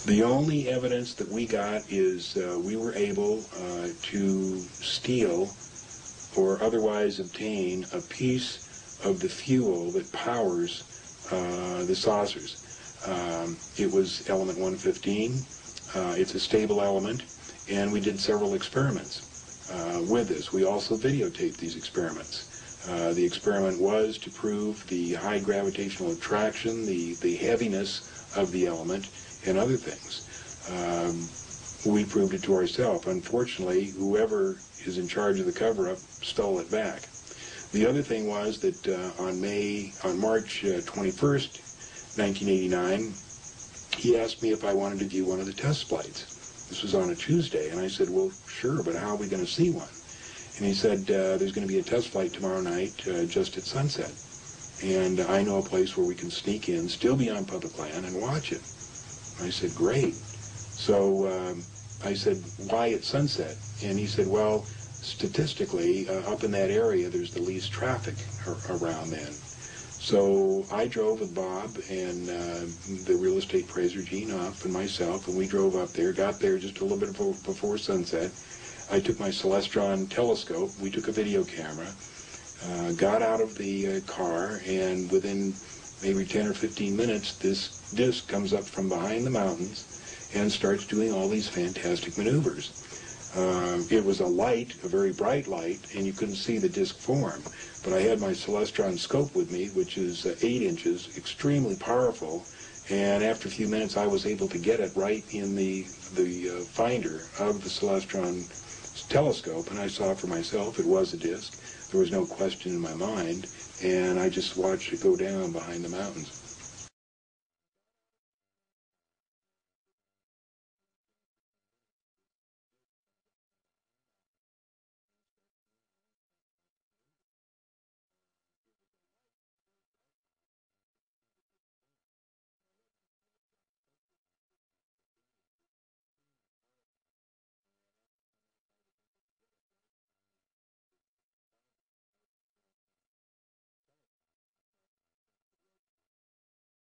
The only evidence that we got is we were able to steal or otherwise obtain a piece of the fuel that powers the saucers. It was element 115. It's a stable element, and we did several experiments with this. We also videotaped these experiments. The experiment was to prove the high gravitational attraction, the heaviness of the element, and other things. We proved it to ourselves. Unfortunately, whoever is in charge of the cover-up stole it back. The other thing was that on March 21st, 1989, he asked me if I wanted to view one of the test flights. This was on a Tuesday, and I said, well, sure, but how are we going to see one? And he said, there's going to be a test flight tomorrow night just at sunset. And I know a place where we can sneak in, still be on public land, and watch it. I said, great. So I said, why at sunset? And he said, well, statistically, up in that area, there's the least traffic around then. So I drove with Bob and the real estate appraiser, Gene Huff, and myself, and we drove up there, got there just a little bit before sunset. I took my Celestron telescope, we took a video camera, got out of the car, and within maybe 10 or 15 minutes, this disc comes up from behind the mountains and starts doing all these fantastic maneuvers. It was a light, a very bright light, and you couldn't see the disc form. But I had my Celestron scope with me, which is 8 inches, extremely powerful, and after a few minutes I was able to get it right in the finder of the Celestron telescope, and I saw for myself it was a disc. There was no question in my mind, and I just watched it go down behind the mountains.